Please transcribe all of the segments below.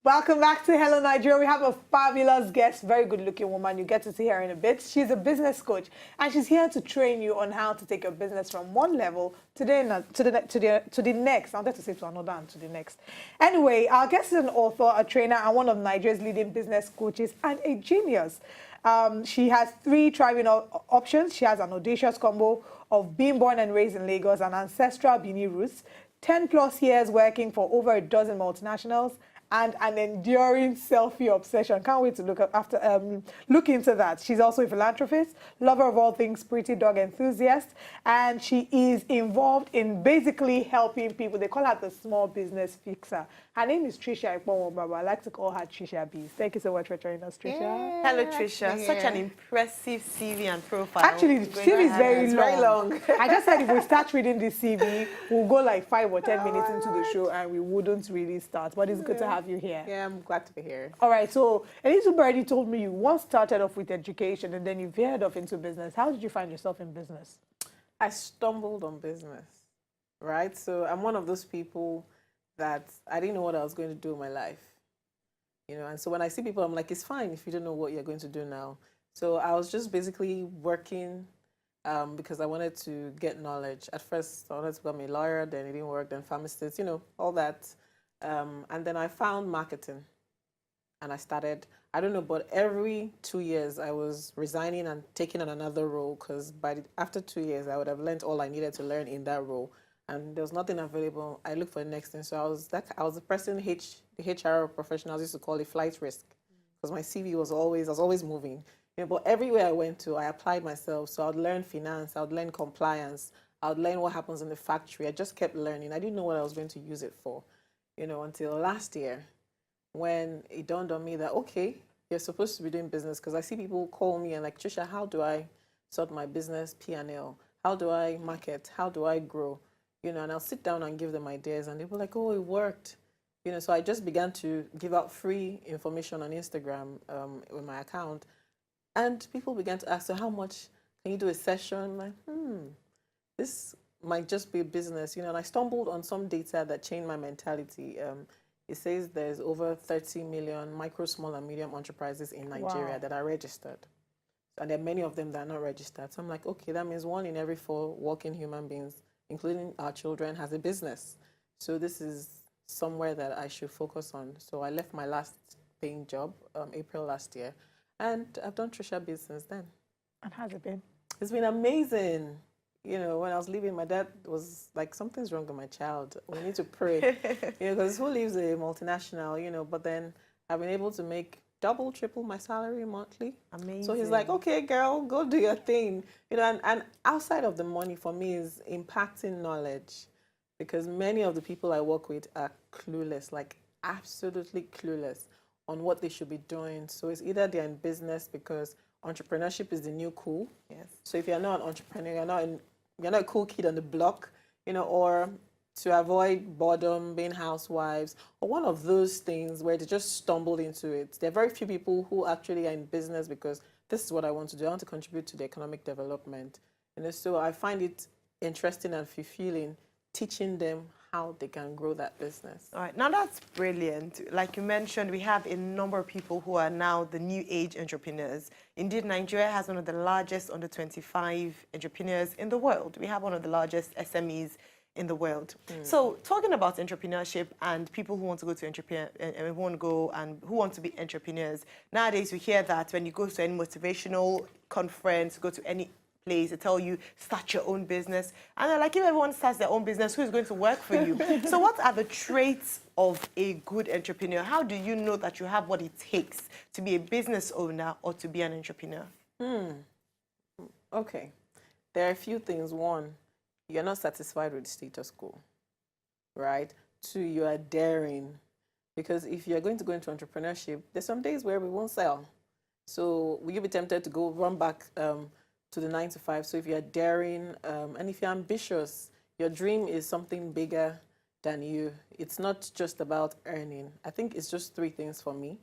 Welcome back to Hello Nigeria. We have a fabulous guest, very good-looking woman. You get to see her in a bit. She's a business coach, and she's here to train you on how to take your business from one level to the next. I wanted to say to another and to the next. Anyway, our guest is an author, a trainer, and one of Nigeria's leading business coaches, and a genius. She has three thriving options. She has an audacious combo of being born and raised in Lagos and ancestral Bini roots, 10+ years working for over a dozen multinationals, and an enduring selfie obsession. Can't wait to look into that. She's also a philanthropist, lover of all things pretty dog enthusiast, and she is involved in basically helping people. They call her the small business fixer. Her name is TRICIA IKPONMWNONBA. I like to call her TRICIA Bees. Thank you so much for joining us, TRICIA. Yeah. Hello, TRICIA. Yeah. Such an impressive CV and profile. Actually, the CV is very long. I just said if we start reading this CV, we'll go like 5 or 10 minutes into the show and we wouldn't really start. But it's good to have you here. Yeah, I'm glad to be here. All right, so Elizabeth already told me you once started off with education and then you veered off into business. How did you find yourself in business? I stumbled on business, right? So I'm one of those people that I didn't know what I was going to do in my life, you know. And so when I see people, I'm like, it's fine if you don't know what you're going to do now. So I was just basically working because I wanted to get knowledge. At first, I wanted to become a lawyer, then it didn't work, then pharmacist, you know, all that. And then I found marketing and I started, I don't know, but every 2 years I was resigning and taking on another role because after 2 years I would have learned all I needed to learn in that role. And there was nothing available. I looked for the next thing. So I was the person the HR professionals used to call it flight risk because my CV was always, I was always moving. You know, but everywhere I went to, I applied myself. So I would learn finance, I would learn compliance, I would learn what happens in the factory. I just kept learning. I didn't know what I was going to use it for, you know, until last year when it dawned on me that, okay, you're supposed to be doing business because I see people call me and like, TRICIA, how do I sort my business P&L? How do I market? How do I grow? You know, and I'll sit down and give them ideas and they'll be like, oh, it worked. You know, so I just began to give out free information on Instagram with my account. And people began to ask, so how much can you do a session? I'm like, this might just be a business, you know. And I stumbled on some data that changed my mentality. It says there's over 30 million micro, small, and medium enterprises in Nigeria that are registered. And there are many of them that are not registered. So I'm like, okay, that means 1 in every 4 working human beings, including our children, has a business. So this is somewhere that I should focus on. So I left my last paying job April last year, and I've done TRICIA Biz since then. And how's it been? It's been amazing. You know, when I was leaving, my dad was like, something's wrong with my child. We need to pray. You know, because who leaves a multinational, you know, but then I've been able to make double, triple my salary monthly. Amazing. So he's like, okay, girl, go do your thing. You know, and outside of the money for me is impacting knowledge because many of the people I work with are clueless, like absolutely clueless on what they should be doing. So it's either they're in business because entrepreneurship is the new cool. Yes. So if you're not an entrepreneur, you're not a cool kid on the block, you know, or to avoid boredom, being housewives, or one of those things where they just stumbled into it. There are very few people who actually are in business because this is what I want to do. I want to contribute to the economic development. You know, so I find it interesting and fulfilling teaching them how they can grow that business. All right, now that's brilliant. Like you mentioned, we have a number of people who are now the new age entrepreneurs. Indeed, Nigeria has one of the largest under 25 entrepreneurs in the world. We have one of the largest SMEs in the world. So talking about entrepreneurship and people who want to go to who want to be entrepreneurs, nowadays we hear that when you go to any motivational conference, go to any place, they tell you, start your own business. And they're like, if everyone starts their own business, who's going to work for you? So what are the traits of a good entrepreneur? How do you know that you have what it takes to be a business owner or to be an entrepreneur? Okay. There are a few things. One, you're not satisfied with the status quo, right? 2, you are daring. Because if you're going to go into entrepreneurship, there's some days where we won't sell. So will you be tempted to go run back to the 9 to 5? So if you're daring and if you're ambitious, your dream is something bigger than you. It's not just about earning. I think it's just 3 things for me,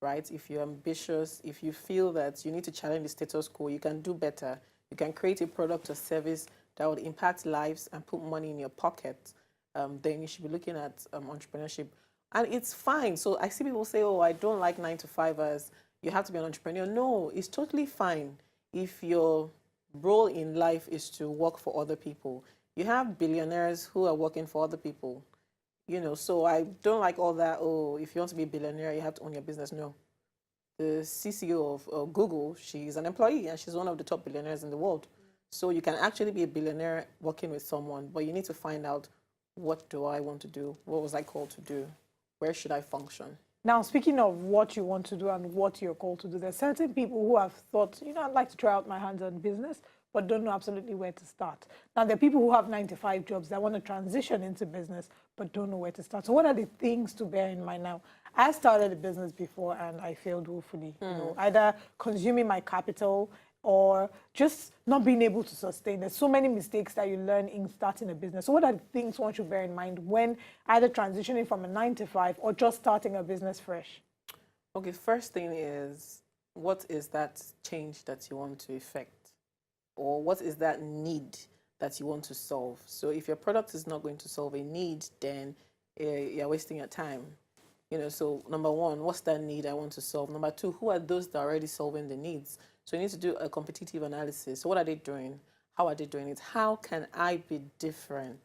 right? If you're ambitious, if you feel that you need to challenge the status quo, you can do better. You can create a product or service that would impact lives and put money in your pocket, then you should be looking at entrepreneurship. And it's fine. So I see people say, oh, I don't like 9-to-5ers. You have to be an entrepreneur. No, it's totally fine if your role in life is to work for other people. You have billionaires who are working for other people. You know, so I don't like all that, oh, if you want to be a billionaire, you have to own your business. No. The CCO of Google, she's an employee and she's one of the top billionaires in the world. So you can actually be a billionaire working with someone, but you need to find out, what do I want to do? What was I called to do? Where should I function? Now, speaking of what you want to do and what you're called to do, there's certain people who have thought, you know, I'd like to try out my hands on business, but don't know absolutely where to start. Now, there are people who have 9-to-5 jobs that want to transition into business, but don't know where to start. So what are the things to bear in mind now? I started a business before and I failed woefully, you know, either consuming my capital or just not being able to sustain. There's so many mistakes that you learn in starting a business. So what are the things one should bear in mind when either transitioning from a 9-to-5 or just starting a business fresh? Okay, first thing is, what is that change that you want to effect? Or what is that need that you want to solve? So if your product is not going to solve a need, then you're wasting your time. You know, so number one, what's that need I want to solve? Number two, who are those that are already solving the needs? So you need to do a competitive analysis. So what are they doing? How are they doing it? How can I be different?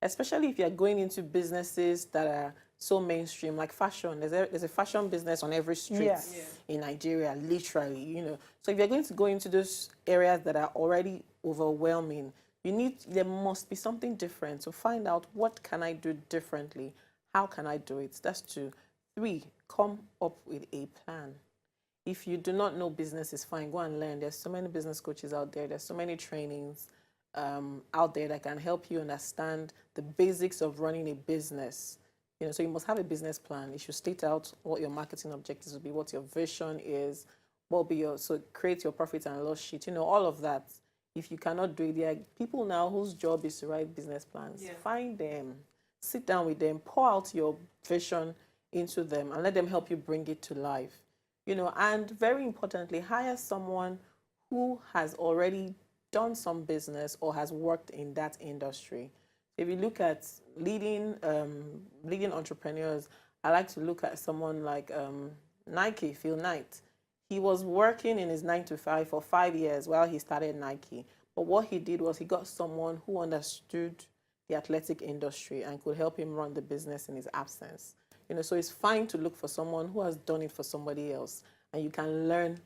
Especially if you're going into businesses that are so mainstream, like fashion. There's a fashion business on every street in Nigeria, literally, you know. So if you're going to go into those areas that are already overwhelming, there must be something different. So find out, what can I do differently? How can I do it? That's 2. 3, come up with a plan. If you do not know business, is fine. Go and learn. There's so many business coaches out there. There's so many trainings out there that can help you understand the basics of running a business. You know, so you must have a business plan. You should state out what your marketing objectives will be, what your vision is, what will be your, so create your profit and loss sheet. You know, all of that. If you cannot do it, there are people now whose job is to write business plans. Yeah. Find them, sit down with them, pour out your vision into them, and let them help you bring it to life. You know, and very importantly, hire someone who has already done some business or has worked in that industry. If you look at leading entrepreneurs, I like to look at someone like Nike, Phil Knight. He was working in his 9-to-5 for 5 years while he started Nike. But what he did was he got someone who understood the athletic industry and could help him run the business in his absence. You know, so it's fine to look for someone who has done it for somebody else, and you can learn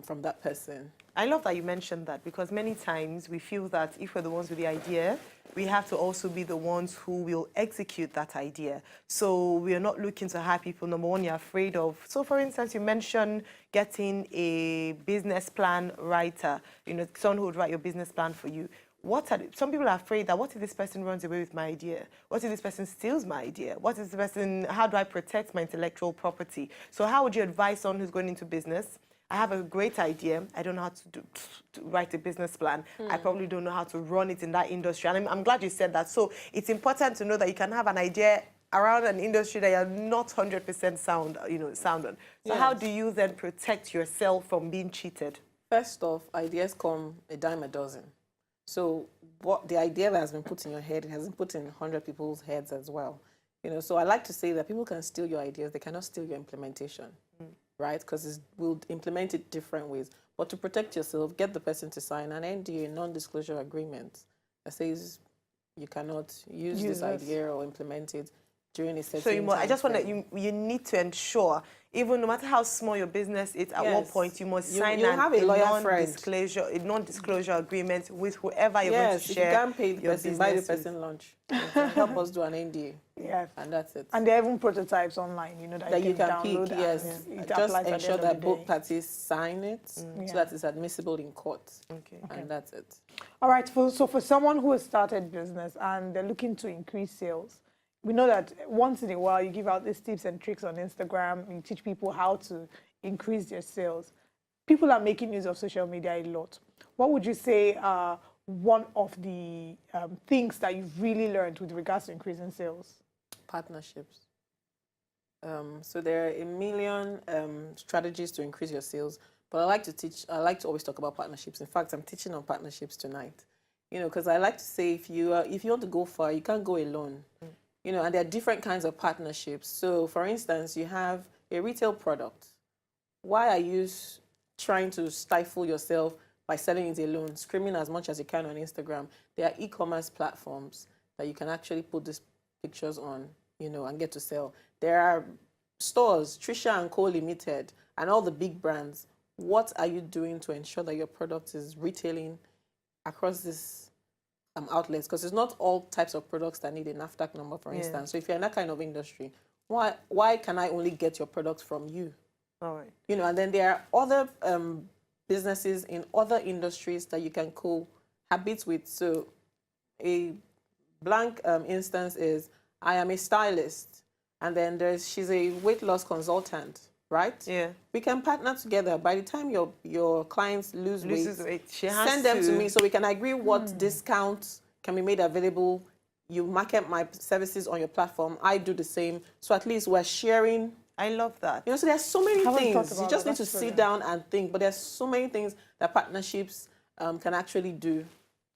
from that person. I love that you mentioned that, because many times we feel that if we're the ones with the idea, we have to also be the ones who will execute that idea. So we are not looking to hire people, number one, you're afraid of. So for instance, you mentioned getting a business plan writer, you know, someone who would write your business plan for you. Some people are afraid that, what if this person runs away with my idea? What if this person steals my idea? What if this person, how do I protect my intellectual property? So how would you advise someone who's going into business? I have a great idea. I don't know how to write a business plan. I probably don't know how to run it in that industry. And I'm glad you said that. So it's important to know that you can have an idea around an industry that you're not 100% sound on. So how do you then protect yourself from being cheated? First off, ideas come a dime a dozen. So what the idea that has been put in your head, it has been put in 100 people's heads as well. You know, so I like to say that people can steal your ideas, they cannot steal your implementation, right? Because we'll implement it different ways. But to protect yourself, get the person to sign an NDA, non-disclosure agreement, that says you cannot use this idea or implement it during a certain time. I just want that you need to ensure, even no matter how small your business is, at one point you must sign a non-disclosure agreement with whoever you're going to share. If you can't pay the person, buy the person lunch. Help us do an NDA. Yes. And that's it. And there are even prototypes online, you know, that you can pick, yes. Just ensure that both parties sign it so that it's admissible in court. Okay. And that's it. All right. So for someone who has started business and they're looking to increase sales, we know that once in a while you give out these tips and tricks on Instagram, you teach people how to increase their sales. People are making use of social media a lot. What would you say are one of the things that you've really learned with regards to increasing sales? Partnerships. So there are a million strategies to increase your sales, but I like to always talk about partnerships. In fact, I'm teaching on partnerships tonight. You know, because I like to say if you want to go far, you can't go alone. you know, and there are different kinds of partnerships. So, for instance, you have a retail product. Why are you trying to stifle yourself by selling it alone, screaming as much as you can on Instagram? There are e-commerce platforms that you can actually put these pictures on, you know, and get to sell. There are stores, TRICIA and Co. Limited, and all the big brands. What are you doing to ensure that your product is retailing across these outlets? Because it's not all types of products that need a NAFDAC number, for instance. So if you're in that kind of industry, why can I only get your products from you? All right. You know, and then there are other businesses in other industries that you can cohabit with. So a blank instance is, I am a stylist, and then she's a weight loss consultant, right? Yeah. We can partner together. By the time your clients lose weight, she has send them to me so we can agree what discounts can be made available. You market my services on your platform. I do the same. So at least we're sharing. I love that. You know, so there's so many things. You just need to That's sit down and think. But there's so many things that partnerships can actually do.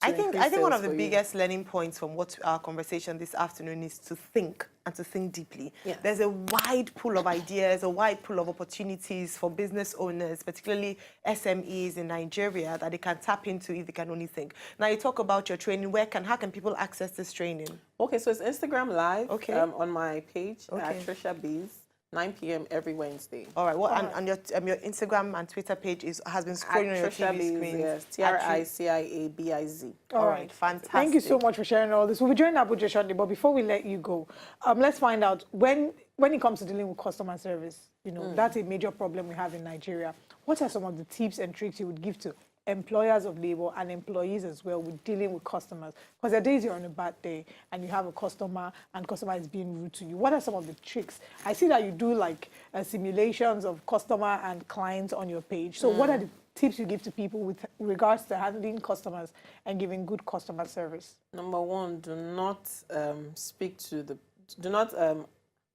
I think one of the biggest learning points from what our conversation this afternoon is to think and to think deeply. Yes. There's a wide pool of ideas, a wide pool of opportunities for business owners, particularly SMEs in Nigeria, that they can tap into if they can only think. Now, you talk about your training. How can people access this training? Okay, so it's Instagram Live on my page at TRICIA Biz. 9 p.m. every Wednesday. All right. Well, and your Instagram and Twitter page has been scrolling on your TV screen. Yes, TRICIABIZ. All right, fantastic. Thank you so much for sharing all this. We'll be joining Abuja shortly, but before we let you go, let's find out when it comes to dealing with customer service. You know, that's a major problem we have in Nigeria. What are some of the tips and tricks you would give to employers of labor and employees as well with dealing with customers? Because there are days you're on a bad day and you have a customer and customer is being rude to you. What are some of the tricks? I see that you do like simulations of customer and clients on your page. So what are the tips you give to people with regards to handling customers and giving good customer service? Number one, do not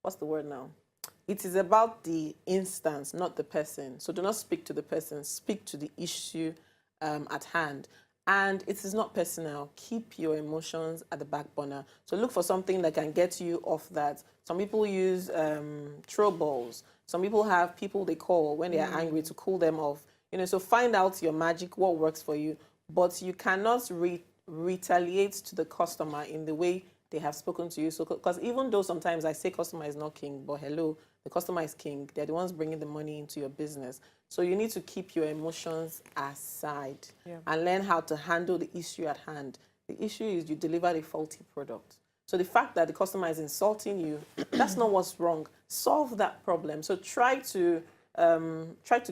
what's the word now? It is about the instance, not the person. So do not speak to the person, speak to the issue at hand. And it is not personal. Keep your emotions at the back burner. So look for something that can get you off that. Some people use throw balls. Some people have people they call when they are angry to cool them off. You know, so find out your magic, what works for you. But you cannot retaliate to the customer in the way they have spoken to you. So, because even though sometimes I say customer is not king, but hello, the customer is king. They're the ones bringing the money into your business. So you need to keep your emotions aside and learn how to handle the issue at hand. The issue is you delivered a faulty product. So the fact that the customer is insulting you, that's not what's wrong. Solve that problem. So try to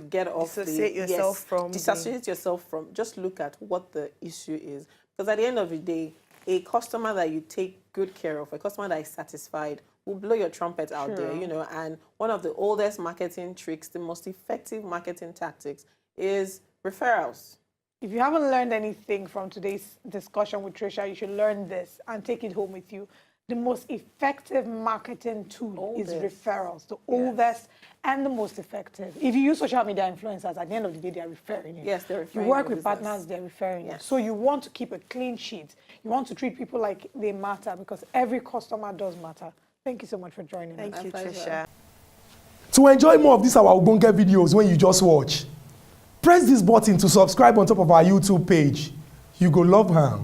get off dissociate yourself from. Just look at what the issue is. Because at the end of the day, a customer that you take good care of, a customer that is satisfied, will blow your trumpet out there, you know. And one of the oldest marketing tricks, the most effective marketing tactics, is referrals. If you haven't learned anything from today's discussion with Tricia, you should learn this and take it home with you. The most effective marketing tool is referrals, the oldest and the most effective. If you use social media influencers, at the end of the day, they are referring you. Yes, they're referring you. work your with business. partners, they're referring you. So you want to keep a clean sheet. You want to treat people like they matter because every customer does matter. Thank you so much for joining us. Thank you, Tricia. To enjoy more of these our Ogbonge videos when you just watch, press this button to subscribe on top of our YouTube page. You go love her.